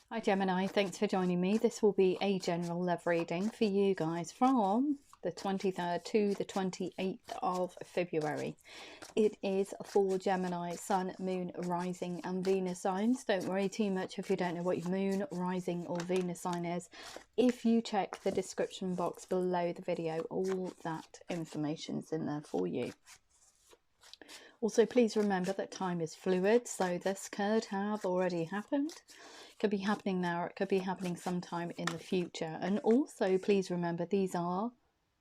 Hi Gemini, thanks for joining me. This will be a general love reading for you guys from the 23rd to the 28th of February. It is for Gemini, Sun, Moon, Rising and Venus signs. Don't worry too much if you don't know what your Moon, Rising or Venus sign is. If you check the description box below the video, all that information's in there for you. Also, please remember that time is fluid, so this could have already happened. It could be happening now, or it could be happening sometime in the future. And also, please remember, these are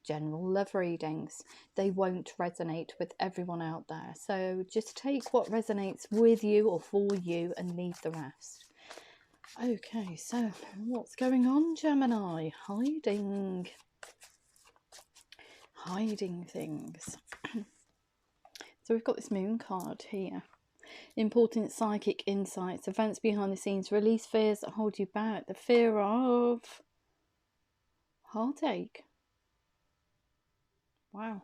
general love readings. They won't resonate with everyone out there. So just take what resonates with you or for you and leave the rest. Okay, so what's going on, Gemini? Hiding things. So we've got this moon card here. Important psychic insights, events behind the scenes, release fears that hold you back. The fear of heartache. Wow.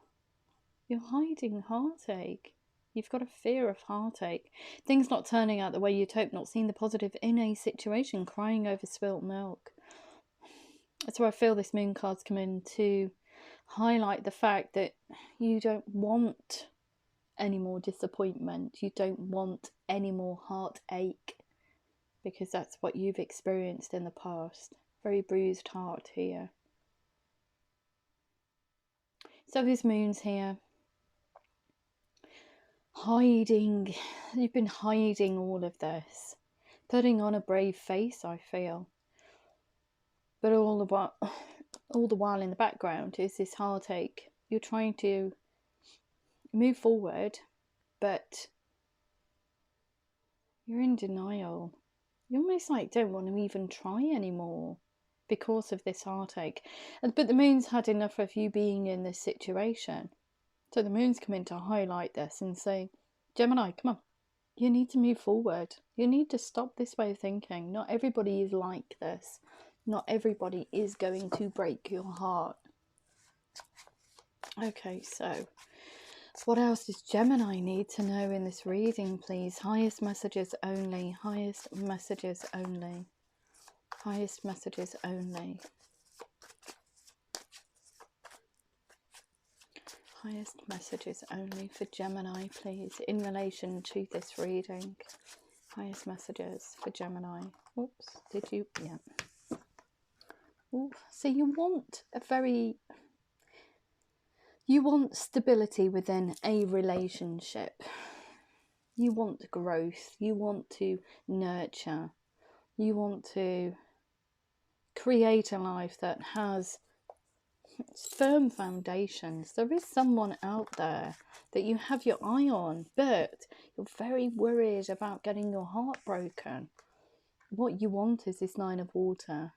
You're hiding heartache. You've got a fear of heartache. Things not turning out the way you'd hope, not seeing the positive in a situation, crying over spilt milk. That's where I feel this moon card's come in to highlight the fact that you don't want any more disappointment. You don't want any more heartache, because that's what you've experienced in the past. Very bruised heart here. So his moon's here. Hiding. You've been hiding all of this. Putting on a brave face, I feel. But all the while in the background is this heartache. You're trying to move forward, but you're in denial. You almost like don't want to even try anymore because of this heartache. But the moon's had enough of you being in this situation. So the moon's come in to highlight this and say, Gemini, come on. You need to move forward. You need to stop this way of thinking. Not everybody is like this. Not everybody is going to break your heart. Okay, so what else does Gemini need to know in this reading, please? Highest messages only. Highest messages only. Highest messages only. Highest messages only for Gemini, please, in relation to this reading. Highest messages for Gemini. Oops, did you? Yeah. Ooh, so you want stability within a relationship. You want growth. You want to nurture. You want to create a life that has firm foundations. There is someone out there that you have your eye on, but you're very worried about getting your heart broken. What you want is this 9 of water.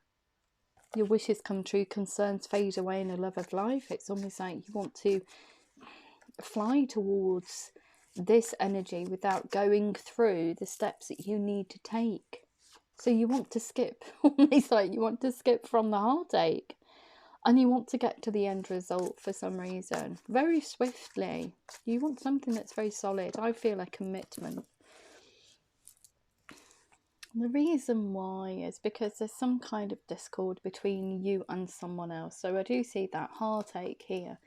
Your wishes come true, concerns fade away in a love of life. It's almost like you want to fly towards this energy without going through the steps that you need to take. So you want to skip, almost like you want to skip from the heartache. And you want to get to the end result for some reason. Very swiftly. You want something that's very solid. I feel a commitment. The reason why is because there's some kind of discord between you and someone else. So I do see that heartache here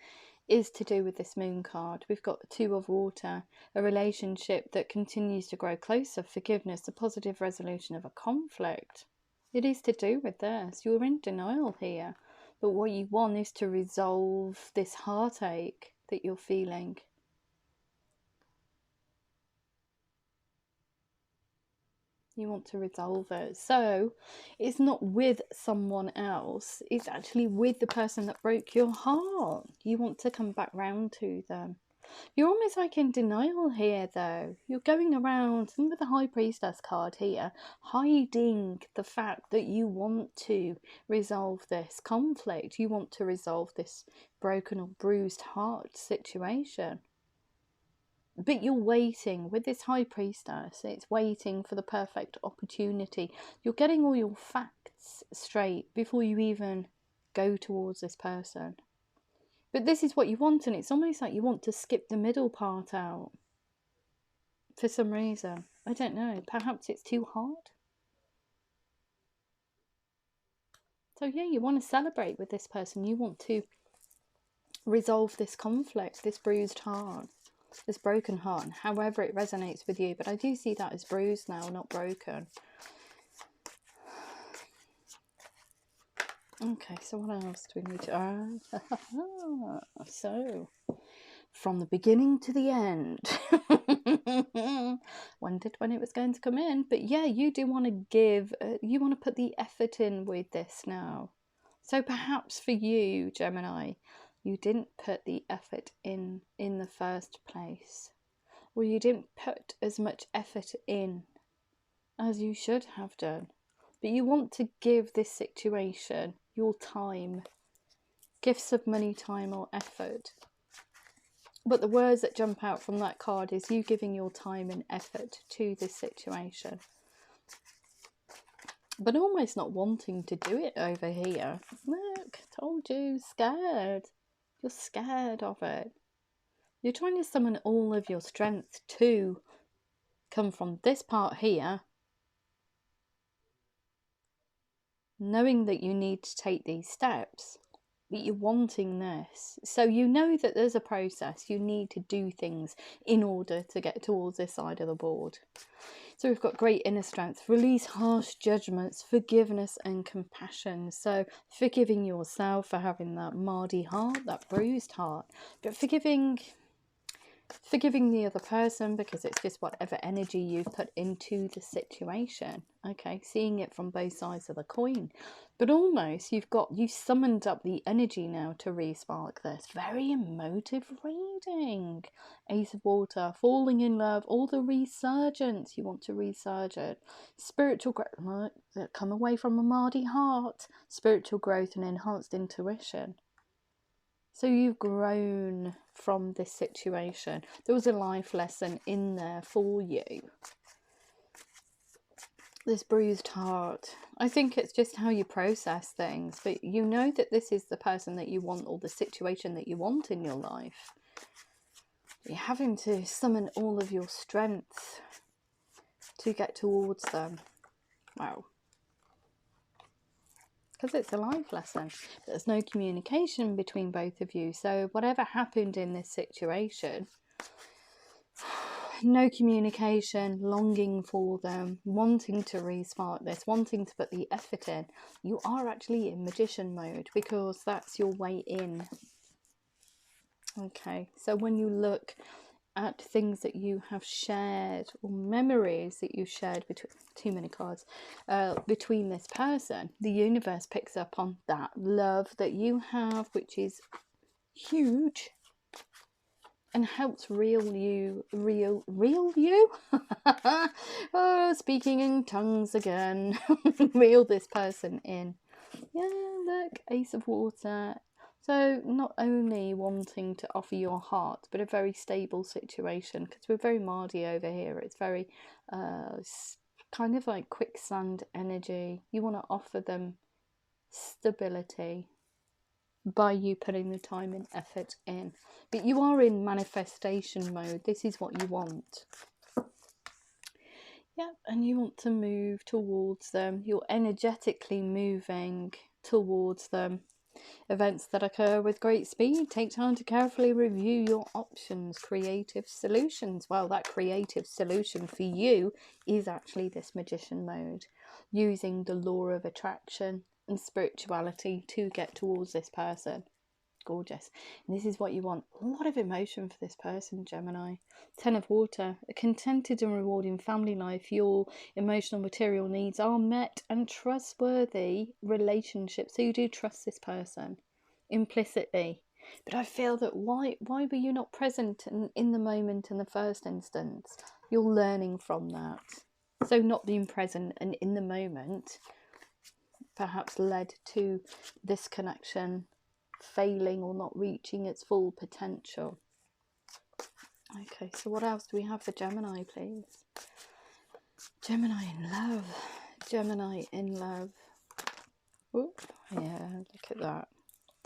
is to do with this moon card. We've got the 2 of water, a relationship that continues to grow closer, forgiveness, a positive resolution of a conflict. It is to do with this. You're in denial here. But what you want is to resolve this heartache that you're feeling. You want to resolve it. So it's not with someone else. It's actually with the person that broke your heart. You want to come back round to them. You're almost like in denial here, though. You're going around, and with the High Priestess card here, hiding the fact that you want to resolve this conflict. You want to resolve this broken or bruised heart situation. But you're waiting with this High Priestess. It's waiting for the perfect opportunity. You're getting all your facts straight before you even go towards this person. But this is what you want, and it's almost like you want to skip the middle part out. For some reason. I don't know. Perhaps it's too hard. So yeah, you want to celebrate with this person. You want to resolve this conflict, this bruised heart, this broken heart, however it resonates with you. But I do see that as bruised now, not broken. Okay, so what else do we need to... so, from the beginning to the end. Wondered when it was going to come in. But yeah, you do want to give... you want to put the effort in with this now. So perhaps for you, Gemini, you didn't put the effort in the first place. Or you didn't put as much effort in as you should have done. But you want to give this situation your time, gifts of money, time or effort. But the words that jump out from that card is you giving your time and effort to this situation. But almost not wanting to do it over here. Look, told you, scared. You're scared of it. You're trying to summon all of your strength to come from this part here, knowing that you need to take these steps, but you're wanting this. So you know that there's a process. You need to do things in order to get towards this side of the board. So we've got great inner strength, release harsh judgments, forgiveness and compassion. So forgiving yourself for having that mardy heart, that bruised heart, but forgiving the other person because it's just whatever energy you've put into the situation. Okay, seeing it from both sides of the coin. But almost you've summoned up the energy now to re-spark this. Very emotive reading. Ace of Water, falling in love, all the resurgence. You want to resurge it. Spiritual growth, come away from a mardy heart. Spiritual growth and enhanced intuition. So you've grown from this situation. There was a life lesson in there for you. This bruised heart. I think it's just how you process things. But you know that this is the person that you want or the situation that you want in your life. You're having to summon all of your strength to get towards them. Wow. Because it's a life lesson. There's no communication between both of you. So whatever happened in this situation, no communication, longing for them, wanting to re-spark this, wanting to put the effort in. You are actually in magician mode because that's your way in. Okay, so when you look at things that you have shared or memories that you shared between too many cards between this person, the universe picks up on that love that you have, which is huge, and helps reel you oh, speaking in tongues again. Reel this person in. Yeah, look, Ace of Water. So not only wanting to offer your heart, but a very stable situation, because we're very Mardy over here. It's very kind of like quicksand energy. You want to offer them stability by you putting the time and effort in. But you are in manifestation mode. This is what you want. Yeah, and you want to move towards them. You're energetically moving towards them. Events that occur with great speed. Take time to carefully review your options. Creative solutions. Well, that creative solution for you is actually this magician mode. Using the law of attraction and spirituality to get towards this person. Gorgeous. And this is what you want. A lot of emotion for this person, Gemini. 10 of Water. A contented and rewarding family life. Your emotional material needs are met, and trustworthy relationships. So you do trust this person implicitly. But I feel that why were you not present in the moment in the first instance? You're learning from that. So not being present and in the moment perhaps led to this connection failing or not reaching its full potential. Okay, so what else do we have for Gemini, please? Gemini in love. Gemini in love. Oop, yeah, look at that.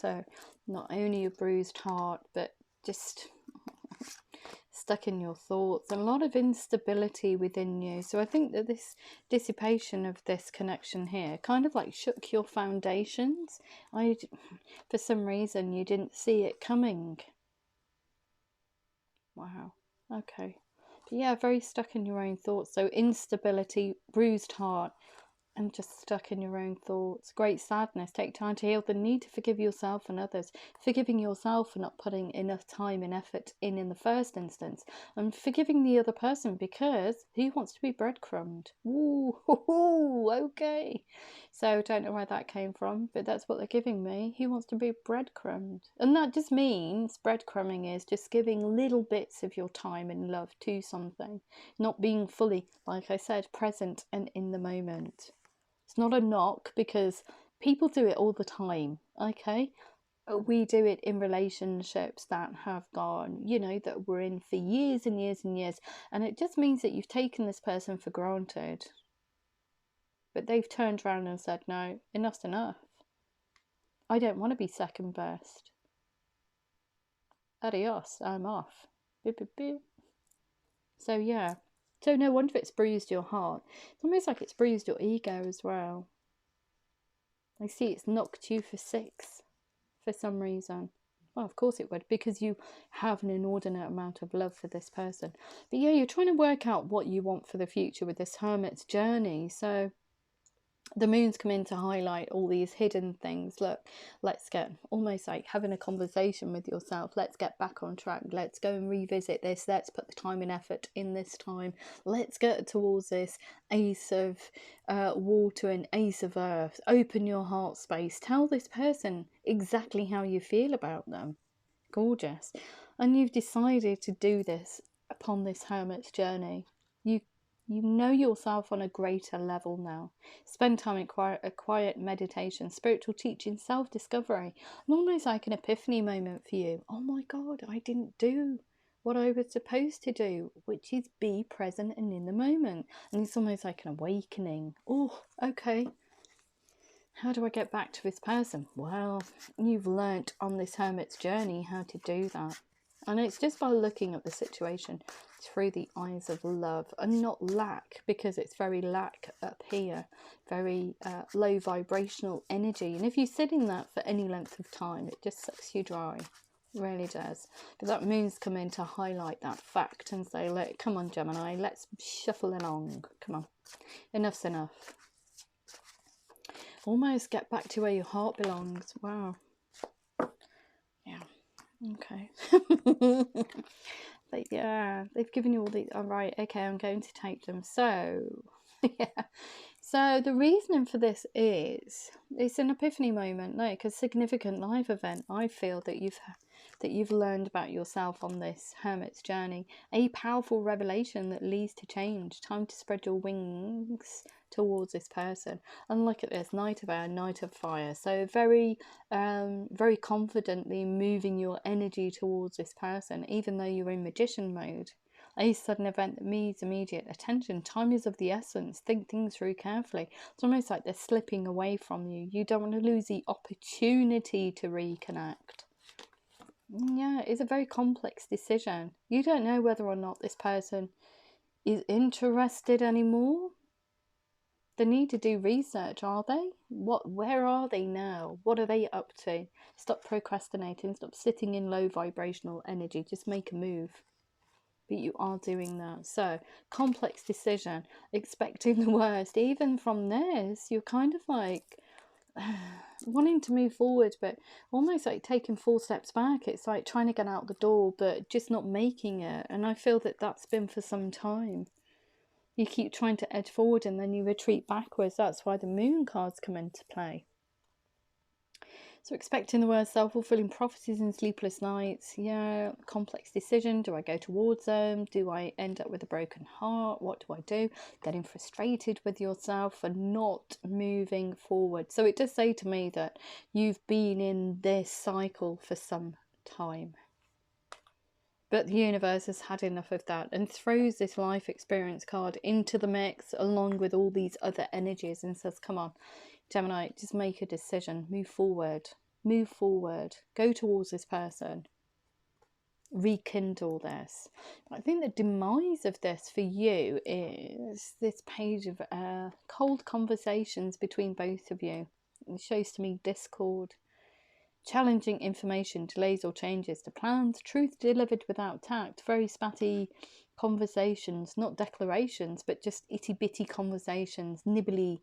So not only a bruised heart, but just stuck in your thoughts, and a lot of instability within you. So I think that this dissipation of this connection here kind of like shook your foundations. For some reason, you didn't see it coming. Wow. Okay. But yeah, very stuck in your own thoughts. So instability, bruised heart, and just stuck in your own thoughts. Great sadness. Take time to heal the need to forgive yourself and others. Forgiving yourself for not putting enough time and effort in the first instance. And forgiving the other person because who wants to be breadcrumbed? Ooh, okay. So don't know where that came from, but that's what they're giving me. Who wants to be breadcrumbed? And that just means breadcrumbing is just giving little bits of your time and love to something. Not being fully, like I said, present and in the moment. It's not a knock because people do it all the time, okay? We do it in relationships that have gone, that we're in for years and years and years. And it just means that you've taken this person for granted. But they've turned around and said, no, enough's enough. I don't want to be second best. Adios, I'm off. Beep, beep, beep. So yeah. So no wonder it's bruised your heart. It's almost like it's bruised your ego as well. I see it's knocked you for 6 for some reason. Well, of course it would, because you have an inordinate amount of love for this person. But yeah, you're trying to work out what you want for the future with this hermit's journey. So the moon's come in to highlight all these hidden things. Look, let's get almost like having a conversation with yourself. Let's get back on track. Let's go and revisit this. Let's put the time and effort in this time. Let's get towards this ace of water and ace of earth. Open your heart space. Tell this person exactly how you feel about them. Gorgeous. And you've decided to do this upon this hermit's journey. You know yourself on a greater level now. Spend time in quiet meditation, spiritual teaching, self-discovery. And almost like an epiphany moment for you. Oh my God, I didn't do what I was supposed to do, which is be present and in the moment. And it's almost like an awakening. Oh, okay. How do I get back to this person? Well, you've learnt on this hermit's journey how to do that. And it's just by looking at the situation through the eyes of love and not lack, because it's very lack up here, very low vibrational energy. And if you sit in that for any length of time, it just sucks you dry. It really does. But that moon's come in to highlight that fact and say, look, come on, Gemini, let's shuffle along. Come on, enough's enough. Almost get back to where your heart belongs. Wow. Yeah. Okay. But yeah, they've given you all these. All right, okay, I'm going to take them. So yeah, so the reasoning for this is it's an epiphany moment. No, because significant life event. I feel that you've learned about yourself on this hermit's journey. A powerful revelation that leads to change. Time to spread your wings towards this person. And look at this, Knight of Air, Knight of Fire. So very very confidently moving your energy towards this person, even though you're in magician mode. A sudden event that needs immediate attention. Time is of the essence. Think things through carefully. It's almost like they're slipping away from you. You don't want to lose the opportunity to reconnect. Yeah, it's a very complex decision. You don't know whether or not this person is interested anymore. They need to do research, are they? Where are they now? What are they up to? Stop procrastinating, stop sitting in low vibrational energy, just make a move. But you are doing that. So, complex decision, expecting the worst. Even from this, you're kind of like wanting to move forward, but almost like taking 4 steps back. It's like trying to get out the door, but just not making it. And I feel that that's been for some time. You keep trying to edge forward and then you retreat backwards. That's why the moon cards come into play. So expecting the worst, self-fulfilling prophecies and sleepless nights. Yeah, complex decision. Do I go towards them? Do I end up with a broken heart? What do I do? Getting frustrated with yourself and not moving forward. So it does say to me that you've been in this cycle for some time. But the universe has had enough of that and throws this life experience card into the mix along with all these other energies and says, come on, Gemini, just make a decision. Move forward. Move forward. Go towards this person. rekindle this. I think the demise of this for you is this page of cold conversations between both of you. It shows to me discord, challenging information, delays or changes to plans, truth delivered without tact, very spatty conversations, not declarations, but just itty-bitty conversations, nibbly,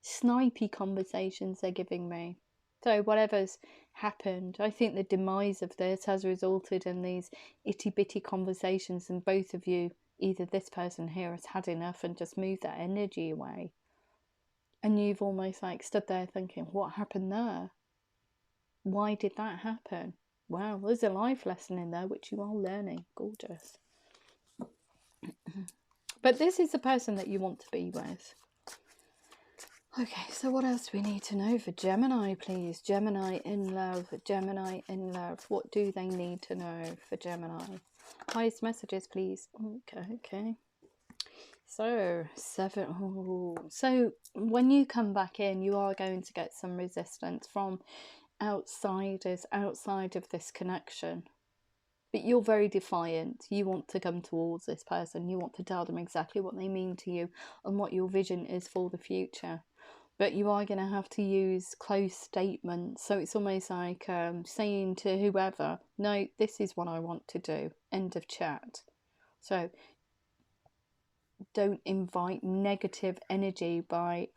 snipey conversations they're giving me. So whatever's happened, I think the demise of this has resulted in these itty-bitty conversations, and both of you, either this person here has had enough and just moved that energy away. And you've almost like stood there thinking, what happened there? Why did that happen? Wow, there's a life lesson in there which you are learning. Gorgeous. But this is the person that you want to be with. Okay, so what else do we need to know for Gemini, please? Gemini in love. Gemini in love. What do they need to know for Gemini? Highest messages, please. Okay. So, 7. Oh. So, when you come back in, you are going to get some resistance from outsiders outside of this connection. But you're very defiant. You want to come towards this person. You want to tell them exactly what they mean to you and what your vision is for the future. But you are going to have to use closed statements. So it's almost like saying to whoever, no, this is what I want to do. End of chat. So don't invite negative energy by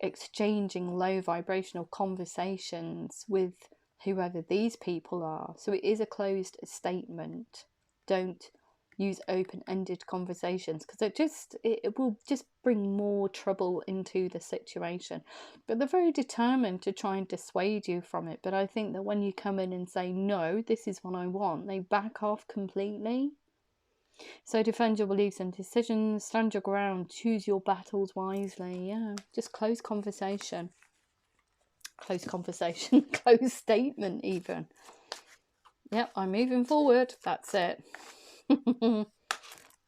exchanging low vibrational conversations with whoever these people are. So it is a closed statement. Don't use open-ended conversations, because it will just bring more trouble into the situation. But they're very determined to try and dissuade you from it. But I think that when you come in and say, no, this is what I want, they back off completely. So defend your beliefs and decisions, stand your ground, choose your battles wisely. Yeah, just close conversation. Close conversation, close statement even. Yep, I'm moving forward. That's it.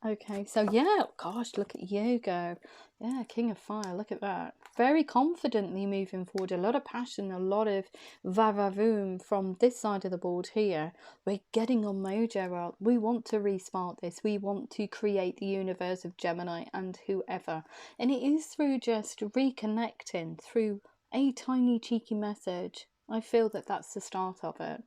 Okay, so yeah, gosh, look at you go. Yeah, King of Fire, look at that. Very confidently moving forward. A lot of passion, a lot of va-va-voom from this side of the board here. We're getting on mojo out. We want to respark this. We want to create the universe of Gemini and whoever. And it is through just reconnecting, through a tiny cheeky message. I feel that that's the start of it.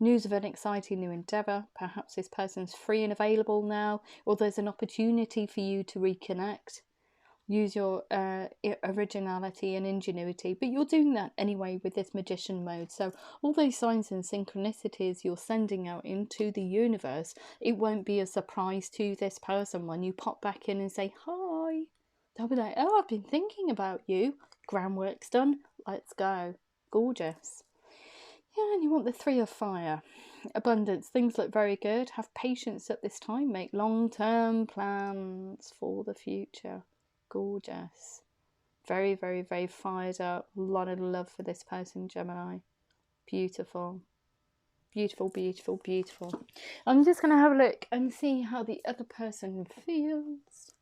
News of an exciting new endeavour. Perhaps this person's free and available now, or there's an opportunity for you to reconnect. Use your originality and ingenuity, but you're doing that anyway with this magician mode. So all those signs and synchronicities you're sending out into the universe, it won't be a surprise to this person when you pop back in and say hi. They'll be like, oh, I've been thinking about you. Groundwork's done. Let's go. Gorgeous. Yeah, and you want the 3 of Fire. Abundance. Things look very good. Have patience at this time. Make long-term plans for the future. Gorgeous. Very, very, very fired up. A lot of love for this person, Gemini. Beautiful. Beautiful, beautiful, beautiful. I'm just going to have a look and see how the other person feels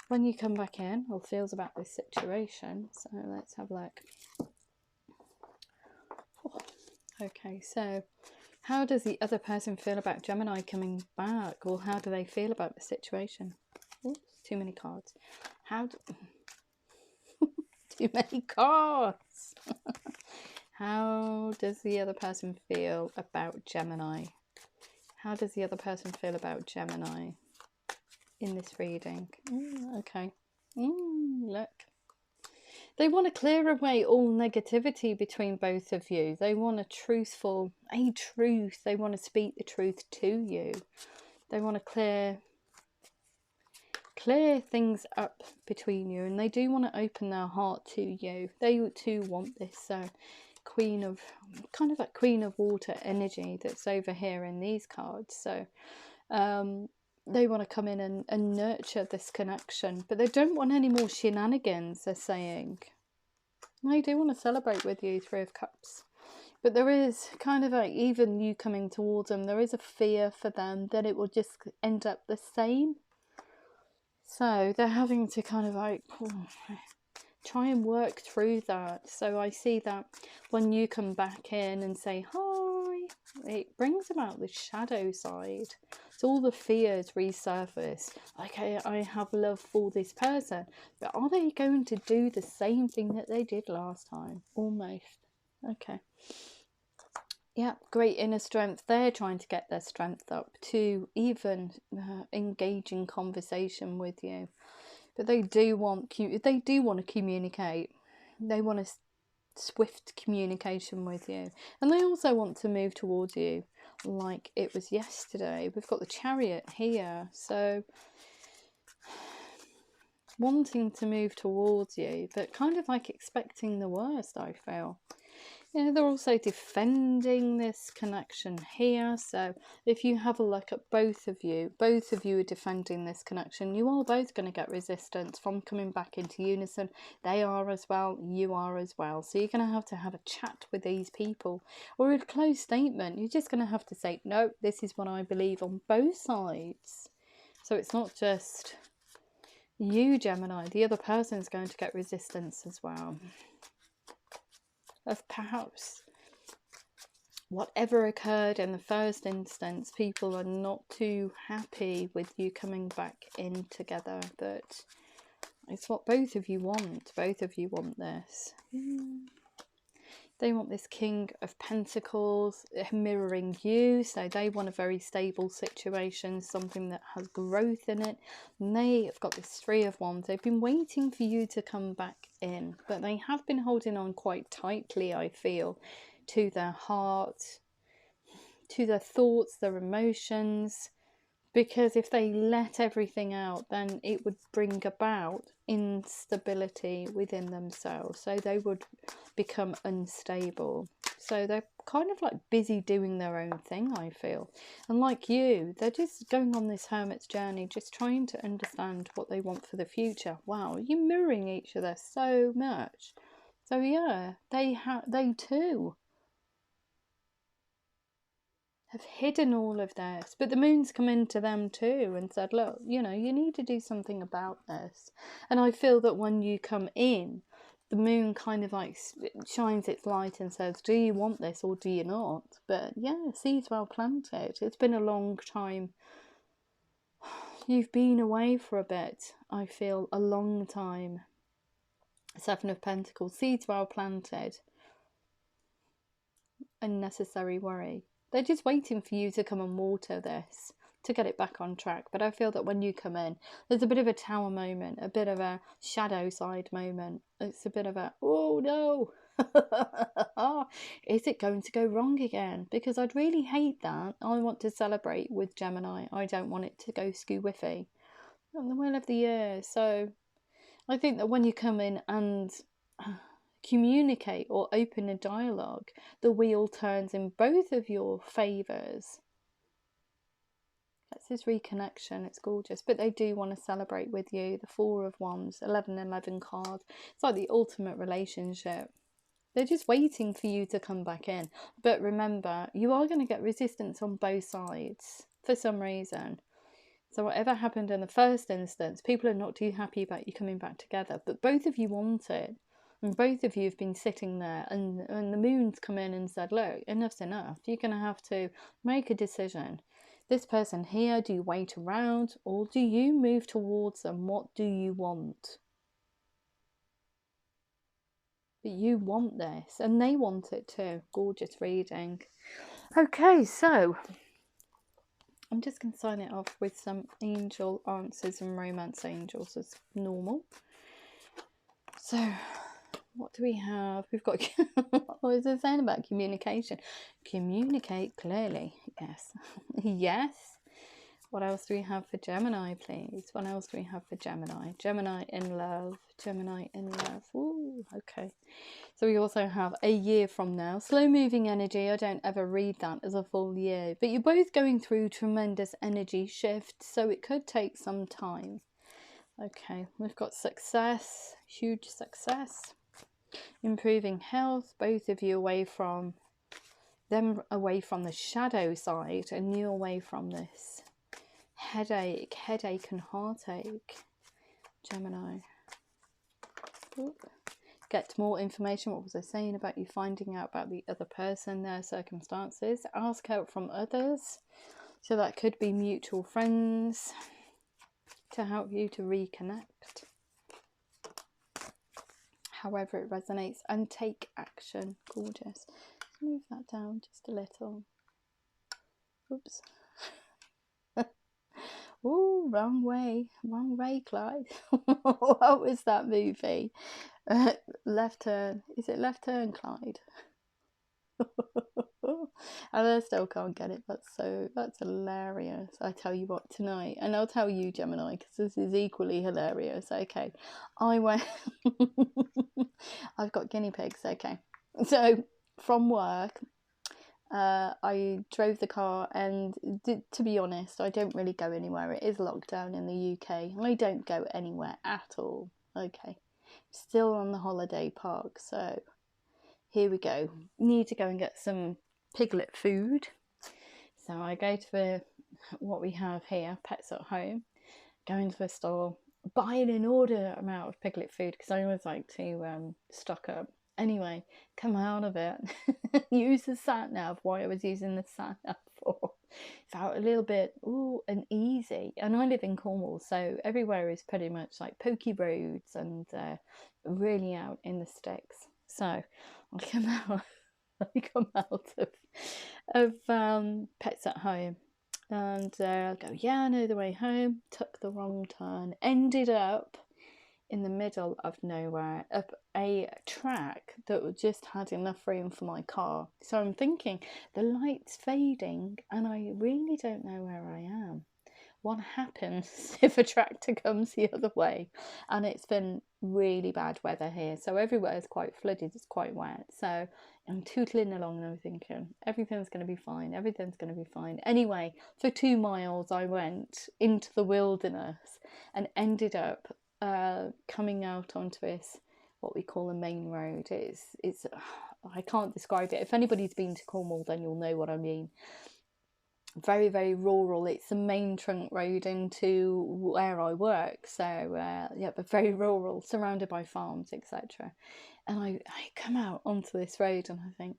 when you come back in, or feels about this situation. So let's have a look. Okay, so how does the other person feel about Gemini coming back, or how do they feel about the situation? Oops, too many cards. Too many cards. How does the other person feel about Gemini? How does the other person feel about Gemini in this reading? Okay. Look. They want to clear away all negativity between both of you. They want a truth. They want to speak the truth to you. They want to clear things up between you, and they do want to open their heart to you. They too want this Queen of Water energy that's over here in these cards. So they want to come in and nurture this connection, but they don't want any more shenanigans, they're saying. They do want to celebrate with you, 3 of Cups. But there is kind of like, even you coming towards them, there is a fear for them that it will just end up the same. So they're having to kind of like try and work through that. So I see that when you come back in and say hi, it brings about the shadow side. So all the fears resurface. Okay, I have love for this person, but are they going to do the same thing that they did last time? Almost. Okay. Yeah, great inner strength. They're trying to get their strength up to even engage in conversation with you. But they do want to communicate. They want a swift communication with you, and they also want to move towards you like it was yesterday. We've got the Chariot here, so wanting to move towards you, but kind of like expecting the worst, I feel. You know, they're also defending this connection here. So if you have a look at both of you are defending this connection. You are both going to get resistance from coming back into unison. They are as well, you are as well. So you're going to have a chat with these people, or a closed statement. You're just going to have to say, no, this is what I believe, on both sides. So it's not just you, Gemini. The other person is going to get resistance as well. Of perhaps whatever occurred in the first instance, people are not too happy with you coming back in together, but it's what both of you want. Both of you want this. They want this King of Pentacles mirroring you, so they want a very stable situation, something that has growth in it. And they have got this Three of Wands. They've been waiting for you to come back in, but they have been holding on quite tightly, I feel, to their heart, to their thoughts, their emotions, because if they let everything out, then it would bring about instability within themselves. So they would become unstable. So they're kind of like busy doing their own thing, I feel. And like you, they're just going on this hermit's journey, just trying to understand what they want for the future. Wow, you're mirroring each other so much. So yeah, they too have hidden all of this, but the moon's come into them too and said, look, you know, you need to do something about this. And I feel that when you come in, the moon kind of like shines its light and says, do you want this or do you not? But yeah, seeds well planted. It's been a long time. You've been away for a bit, I feel, a long time. Seven of Pentacles, seeds well planted. Unnecessary worry. They're just waiting for you to come and water this to get it back on track. But I feel that when you come in, there's a bit of a tower moment, a bit of a shadow side moment. It's a bit of a, oh no, is it going to go wrong again? Because I'd really hate that. I want to celebrate with Gemini. I don't want it to go skew-whiffy. I'm the Wheel of the Year. So I think that when you come in and communicate or open a dialogue, the wheel turns in both of your favours. That's this reconnection. It's gorgeous. But they do want to celebrate with you. The Four of Wands, 11-11 card. It's like the ultimate relationship. They're just waiting for you to come back in. But remember, you are going to get resistance on both sides for some reason. So whatever happened in the first instance, people are not too happy about you coming back together. But both of you want it. And both of you have been sitting there, and the moon's come in and said, look, enough's enough. You're going to have to make a decision. This person here, do you wait around or do you move towards them? What do you want? But you want this, and they want it too. Gorgeous reading. Okay, so I'm just going to sign it off with some angel answers and romance angels as normal. So what do we have? We've got, what was I saying about communication? Communicate clearly. Yes. Yes. What else do we have for Gemini, please? What else do we have for Gemini? Gemini in love. Gemini in love. Ooh, okay. So we also have a year from now. Slow moving energy. I don't ever read that as a full year. But you're both going through tremendous energy shifts, so it could take some time. Okay, we've got success. Huge success. Improving health, both of you away from them, away from the shadow side, and you away from this headache and heartache. Gemini. Ooh. get more information. What was I saying about you finding out about the other person, their circumstances? Ask help from others. So that could be mutual friends to help you to reconnect. However it resonates, and take action. Gorgeous. Let's move that down just a little. Oops. Oh, wrong way, Clyde. What was that movie? Left Turn. Is it Left Turn, Clyde? I still can't get it. That's hilarious. I tell you what, tonight, and I'll tell you, Gemini, because this is equally hilarious. Okay, I went. I've got guinea pigs. Okay, so from work, I drove the car, and to be honest, I don't really go anywhere. It is lockdown in the UK. I don't go anywhere at all. Okay, still on the holiday park, so here we go. Need to go and get some piglet food. So I go to what we have here, Pets at Home, go into the store, buy an inordinate amount of piglet food because I always like to stock up. Anyway, come out of it, use the sat nav. Why I was using the sat nav for, felt a little bit uneasy. And I live in Cornwall, so everywhere is pretty much like pokey roads and really out in the sticks. So I come out of Pets at Home, and I go, yeah, I know the way home. Took the wrong turn, ended up in the middle of nowhere, up a track that just had enough room for my car. So I'm thinking, the light's fading and I really don't know where I am. What happens if a tractor comes the other way? And it's been really bad weather here, so everywhere is quite flooded, it's quite wet. So I'm tootling along and I'm thinking, everything's going to be fine, everything's going to be fine. Anyway, for 2 miles I went into the wilderness and ended up coming out onto this, what we call a main road. It's I can't describe it. If anybody's been to Cornwall, then you'll know what I mean. Very, very rural. It's the main trunk road into where I work. So yeah, but very rural, surrounded by farms, etc. And I come out onto this road and I think,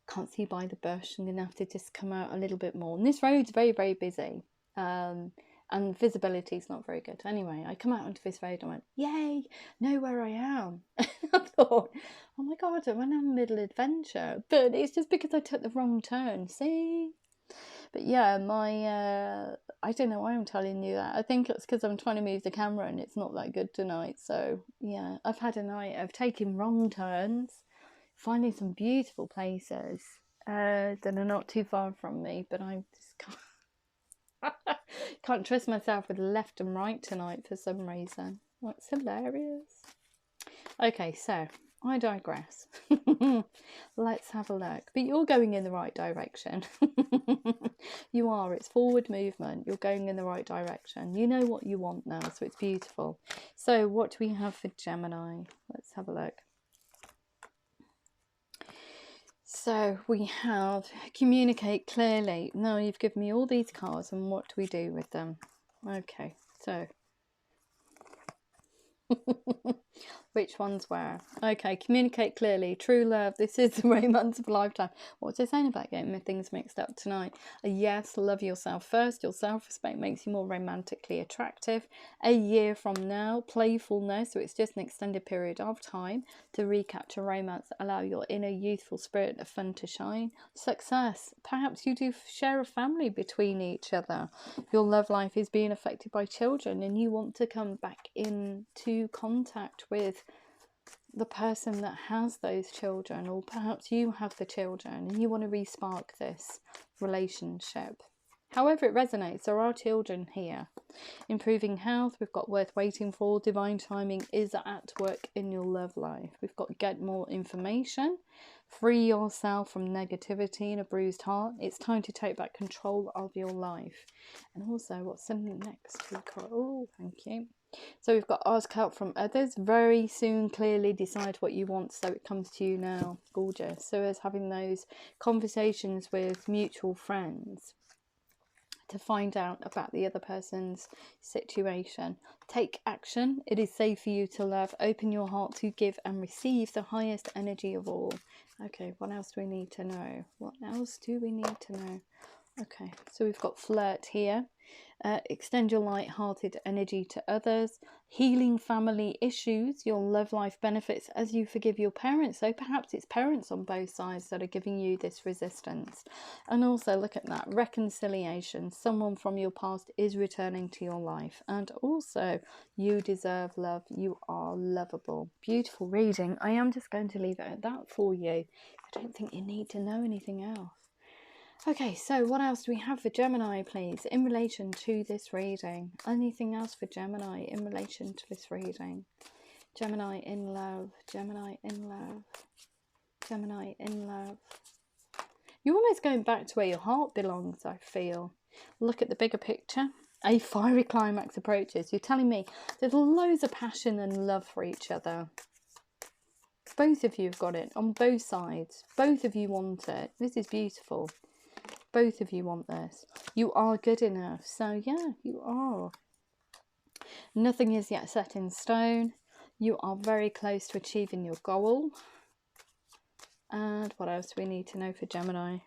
can't see by the bush, I'm gonna have to just come out a little bit more. And this road's very, very busy. And visibility is not very good. Anyway, I come out onto this road and I went, yay, know where I am. I thought, oh my God, I went on a little adventure. But it's just because I took the wrong turn, see? But yeah, I don't know why I'm telling you that. I think it's because I'm trying to move the camera and it's not that good tonight. So yeah, I've had a night of taking wrong turns, finding some beautiful places that are not too far from me, but I just can't trust myself with left and right tonight for some reason. That's hilarious. Okay, so I digress. Let's have a look. But you're going in the right direction. You are. It's forward movement. You're going in the right direction. You know what you want now, so it's beautiful. So what do we have for Gemini? Let's have a look. So we have communicate clearly. Now you've given me all these cards, and what do we do with them? Okay, so which one's where? Okay, communicate clearly. True love. This is the romance of a lifetime. What was I saying about getting things mixed up tonight? A yes, love yourself first. Your self-respect makes you more romantically attractive. A year from now, playfulness. So it's just an extended period of time to recapture romance. Allow your inner youthful spirit of fun to shine. Success. Perhaps you do share a family between each other. Your love life is being affected by children and you want to come back into contact with the person that has those children, or perhaps you have the children and you want to re-spark this relationship. However it resonates, there are children here. Improving health, we've got worth waiting for. Divine timing is at work in your love life. We've got get more information. Free yourself from negativity and a bruised heart. It's time to take back control of your life. And also, what's the next two cards? Oh, thank you. So we've got ask help from others. Very soon, clearly decide what you want so it comes to you now. Gorgeous. So as having those conversations with mutual friends to find out about the other person's situation. Take action. It is safe for you to love. Open your heart to give and receive the highest energy of all. Okay, what else do we need to know? What else do we need to know? Okay, so we've got flirt here. Extend your light-hearted energy to others. Healing family issues. Your love life benefits as you forgive your parents. So perhaps it's parents on both sides that are giving you this resistance. And also look at that. Reconciliation. Someone from your past is returning to your life. And also, you deserve love. You are lovable. Beautiful reading. I am just going to leave it at that for you. I don't think you need to know anything else. Okay, so what else do we have for Gemini, please, in relation to this reading? Anything else for Gemini in relation to this reading? Gemini in love, Gemini in love, Gemini in love. You're almost going back to where your heart belongs, I feel. Look at the bigger picture. A fiery climax approaches. You're telling me there's loads of passion and love for each other. Both of you have got it on both sides. Both of you want it. This is beautiful. Both of you want this. You are good enough. So yeah, you are. Nothing is yet set in stone. You are very close to achieving your goal. And what else do we need to know for Gemini?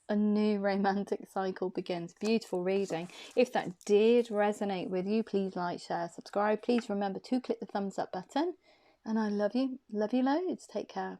A new romantic cycle begins. Beautiful reading. If that did resonate with you, please like, share, subscribe. Please remember to click the thumbs up button. And I love you. Love you loads. Take care.